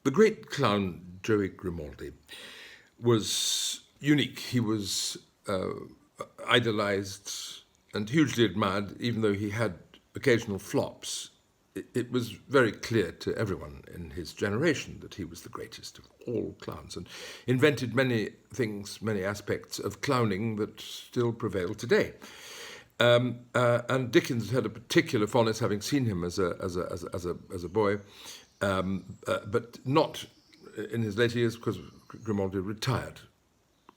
The great clown Joey Grimaldi was unique. He was idolized and hugely admired, even though he had occasional flops. It was very clear to everyone in his generation that he was the greatest of all clowns and invented many things, many aspects of clowning that still prevail today. And Dickens had a particular fondness, having seen him as a boy, but not in his later years, because Grimaldi retired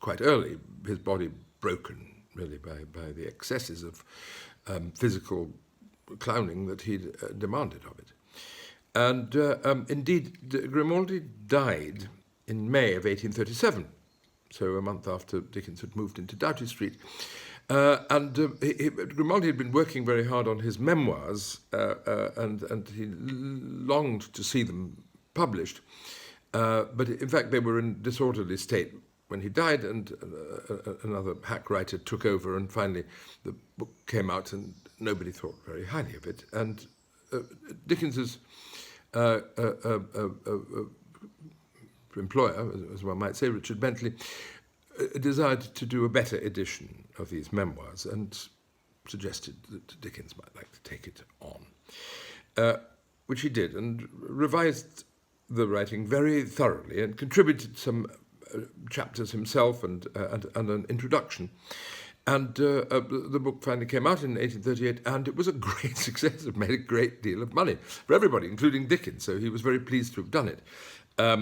quite early, his body broken really by the excesses of physical clowning that he'd demanded of it. And indeed, Grimaldi died in May of 1837, so a month after Dickens had moved into Doughty Street. Grimaldi had been working very hard on his memoirs, and he longed to see them published. But in fact, they were in disorderly state when he died, and another hack writer took over, and finally the book came out, and nobody thought very highly of it. And Dickens's employer, as one might say, Richard Bentley, desired to do a better edition of these memoirs and suggested that Dickens might like to take it on, which he did, and revised the writing very thoroughly and contributed some chapters himself and an introduction. And the book finally came out in 1838, and it was a great success. It made a great deal of money for everybody, including Dickens, so he was very pleased to have done it. There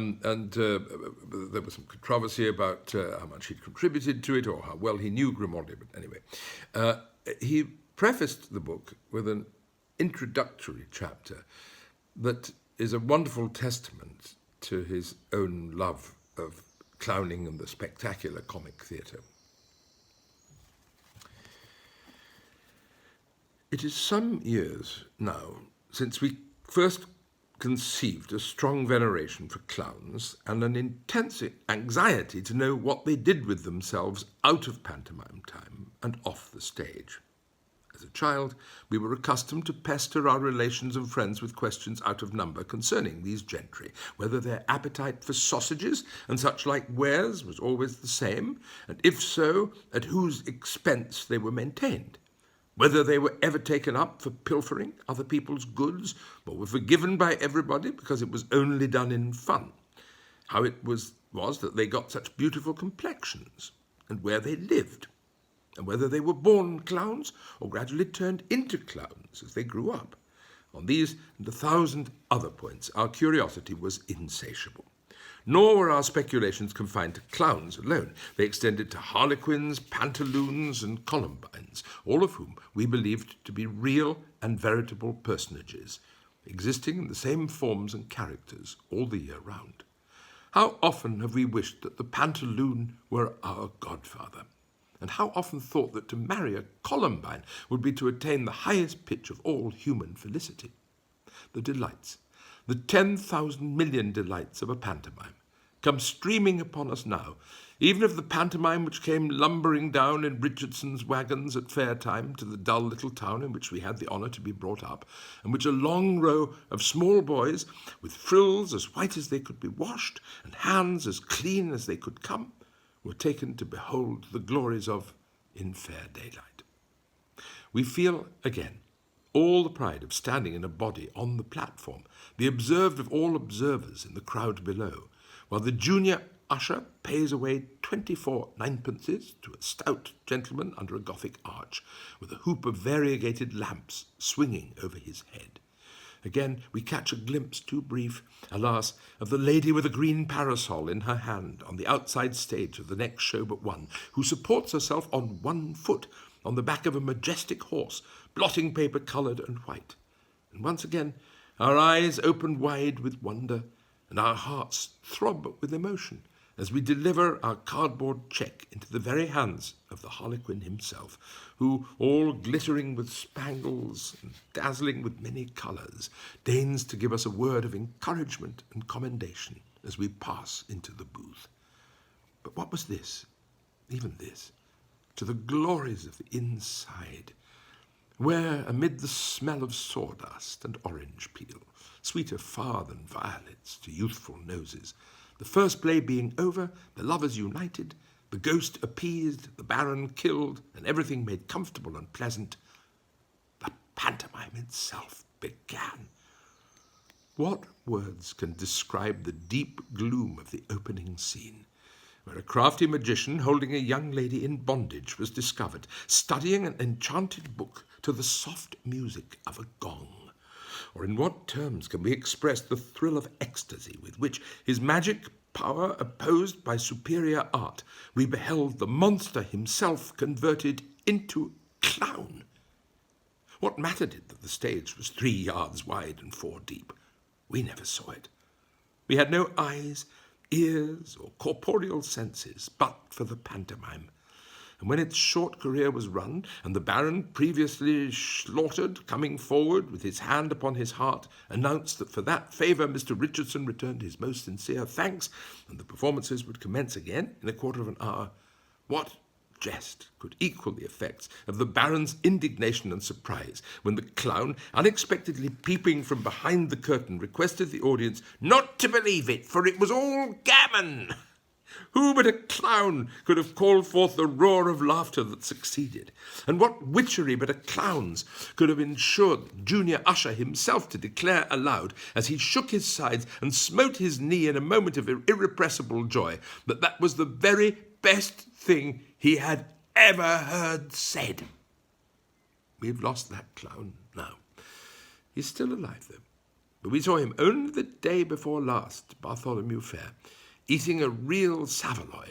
was some controversy about how much he'd contributed to it or how well he knew Grimaldi, but anyway. He prefaced the book with an introductory chapter that is a wonderful testament to his own love of clowning and the spectacular comic theatre. It is some years now since we first conceived a strong veneration for clowns and an intense anxiety to know what they did with themselves out of pantomime time and off the stage. As a child, we were accustomed to pester our relations and friends with questions out of number concerning these gentry, whether their appetite for sausages and such like wares was always the same, and if so, at whose expense they were maintained, whether they were ever taken up for pilfering other people's goods, or were forgiven by everybody because it was only done in fun, how it was that they got such beautiful complexions, and where they lived, and whether they were born clowns or gradually turned into clowns as they grew up. On these and 1,000 other points, our curiosity was insatiable. Nor were our speculations confined to clowns alone. They extended to harlequins, pantaloons, and columbines, all of whom we believed to be real and veritable personages, existing in the same forms and characters all the year round. How often have we wished that the pantaloon were our godfather, and how often thought that to marry a columbine would be to attain the highest pitch of all human felicity. The delights, the 10,000 million delights of a pantomime, come streaming upon us now, even if the pantomime which came lumbering down in Richardson's wagons at fair time to the dull little town in which we had the honour to be brought up, and which a long row of small boys, with frills as white as they could be washed, and hands as clean as they could come, were taken to behold the glories of in fair daylight. We feel, again, all the pride of standing in a body on the platform, the observed of all observers in the crowd below, while the junior usher pays away 24 ninepences to a stout gentleman under a Gothic arch, with a hoop of variegated lamps swinging over his head. Again, we catch a glimpse, too brief, alas, of the lady with a green parasol in her hand on the outside stage of the next show but one, who supports herself on one foot on the back of a majestic horse, blotting paper coloured and white. And once again, our eyes open wide with wonder, and our hearts throb with emotion as we deliver our cardboard cheque into the very hands of the Harlequin himself, who, all glittering with spangles and dazzling with many colours, deigns to give us a word of encouragement and commendation as we pass into the booth. But what was this, even this, to the glories of the inside? where, amid the smell of sawdust and orange peel, sweeter far than violets to youthful noses, the first play being over, the lovers united, the ghost appeased, the baron killed, and everything made comfortable and pleasant, the pantomime itself began. What words can describe the deep gloom of the opening scene, where a crafty magician holding a young lady in bondage was discovered, studying an enchanted book to the soft music of a gong? Or in what terms can we express the thrill of ecstasy with which, his magic power opposed by superior art, we beheld the monster himself converted into clown? What mattered it that the stage was 3 yards wide and 4 deep? We never saw it. We had no eyes, ears, or corporeal senses but for the pantomime. And when its short career was run, and the baron, previously slaughtered, coming forward with his hand upon his heart, announced that for that favour Mr. Richardson returned his most sincere thanks, and the performances would commence again in a quarter of an hour, what jest could equal the effects of the baron's indignation and surprise when the clown, unexpectedly peeping from behind the curtain, requested the audience not to believe it, for it was all gammon? Who but a clown could have called forth the roar of laughter that succeeded? And what witchery but a clown's could have ensured junior usher himself to declare aloud, as he shook his sides and smote his knee in a moment of irrepressible joy, that that was the very best thing he had ever heard said? We've lost that clown now. He's still alive, though. But we saw him only the day before last, Bartholomew Fair, eating a real saveloy.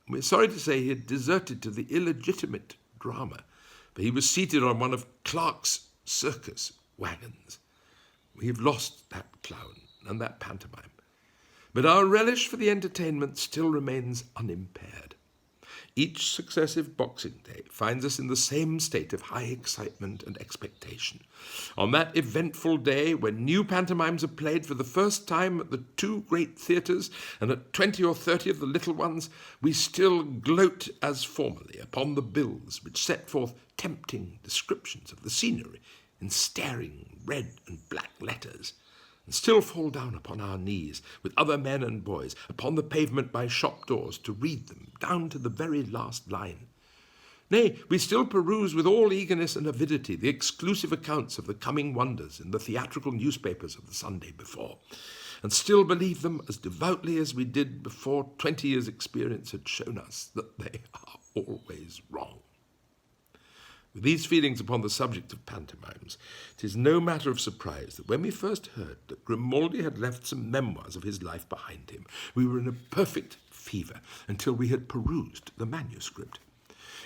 We're sorry to say he had deserted to the illegitimate drama, for he was seated on one of Clark's circus wagons. We have lost that clown and that pantomime, but our relish for the entertainment still remains unimpaired. Each successive Boxing Day finds us in the same state of high excitement and expectation. On that eventful day, when new pantomimes are played for the first time at the 2 great theatres and at 20 or 30 of the little ones, we still gloat as formerly upon the bills which set forth tempting descriptions of the scenery in staring red and black letters, and still fall down upon our knees with other men and boys upon the pavement by shop doors to read them down to the very last line. Nay, we still peruse with all eagerness and avidity the exclusive accounts of the coming wonders in the theatrical newspapers of the Sunday before, and still believe them as devoutly as we did before 20 years' experience had shown us that they are always wrong. With these feelings upon the subject of pantomimes, it is no matter of surprise that when we first heard that Grimaldi had left some memoirs of his life behind him, we were in a perfect fever until we had perused the manuscript.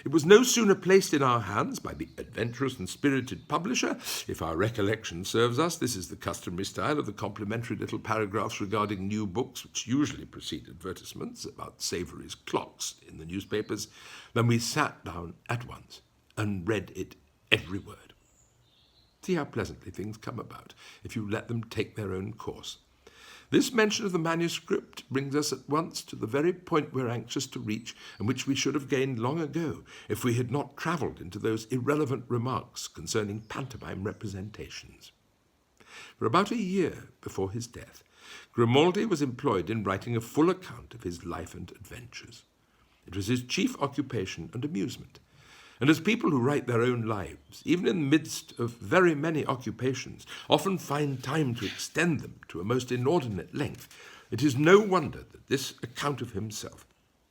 It was no sooner placed in our hands by the adventurous and spirited publisher. If our recollection serves us, this is the customary style of the complimentary little paragraphs regarding new books which usually precede advertisements about Savory's clocks in the newspapers. Then we sat down at once and read it every word. See how pleasantly things come about if you let them take their own course. This mention of the manuscript brings us at once to the very point we're anxious to reach, and which we should have gained long ago if we had not travelled into those irrelevant remarks concerning pantomime representations. For about a year before his death, Grimaldi was employed in writing a full account of his life and adventures. It was his chief occupation and amusement. And as people who write their own lives, even in the midst of very many occupations, often find time to extend them to a most inordinate length, it is no wonder that this account of himself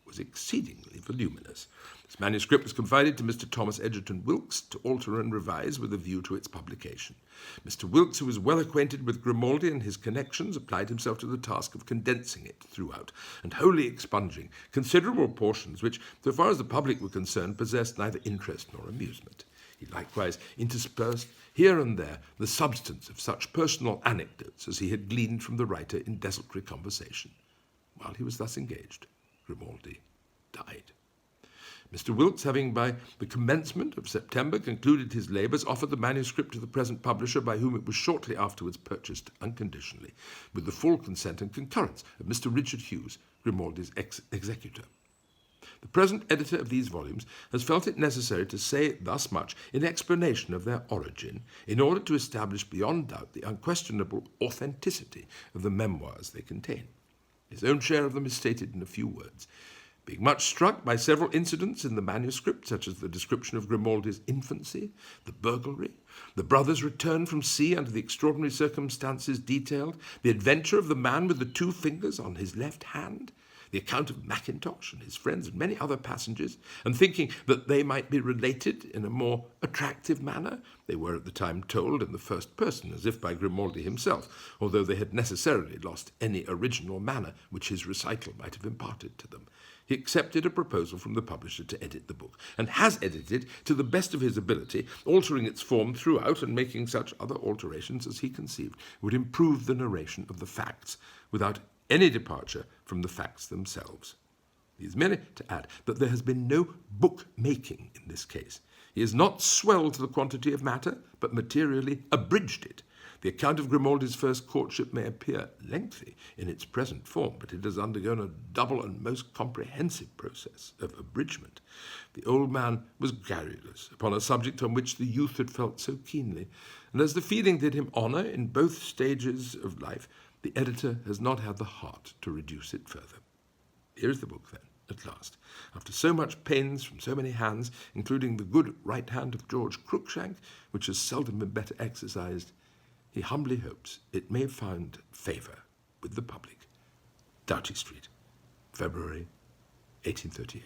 was exceedingly voluminous. This manuscript was confided to Mr. Thomas Egerton Wilkes to alter and revise with a view to its publication. Mr. Wilkes, who was well acquainted with Grimaldi and his connections, applied himself to the task of condensing it throughout and wholly expunging considerable portions which, so far as the public were concerned, possessed neither interest nor amusement. He likewise interspersed here and there the substance of such personal anecdotes as he had gleaned from the writer in desultory conversation. While he was thus engaged, Grimaldi died. Mr. Wilkes, having by the commencement of September concluded his labours, offered the manuscript to the present publisher, by whom it was shortly afterwards purchased unconditionally, with the full consent and concurrence of Mr. Richard Hughes, Grimaldi's executor. The present editor of these volumes has felt it necessary to say thus much in explanation of their origin, in order to establish beyond doubt the unquestionable authenticity of the memoirs they contain. His own share of them is stated in a few words. Being much struck by several incidents in the manuscript, such as the description of Grimaldi's infancy, the burglary, the brothers' return from sea under the extraordinary circumstances detailed, the adventure of the man with the 2 fingers on his left hand, the account of Mackintosh and his friends and many other passengers, and thinking that they might be related in a more attractive manner, they were at the time told in the first person, as if by Grimaldi himself, although they had necessarily lost any original manner which his recital might have imparted to them. He accepted a proposal from the publisher to edit the book, and has edited to the best of his ability, altering its form throughout and making such other alterations as he conceived would improve the narration of the facts without any departure from the facts themselves. He is merely to add that there has been no book-making in this case. He has not swelled the quantity of matter, but materially abridged it. The account of Grimaldi's first courtship may appear lengthy in its present form, but it has undergone a double and most comprehensive process of abridgment. The old man was garrulous upon a subject on which the youth had felt so keenly, and as the feeling did him honour in both stages of life, the editor has not had the heart to reduce it further. Here is the book, then, at last. After so much pains from so many hands, including the good right hand of George Cruikshank, which has seldom been better exercised, he humbly hopes it may find favour with the public. Doughty Street, February 1838.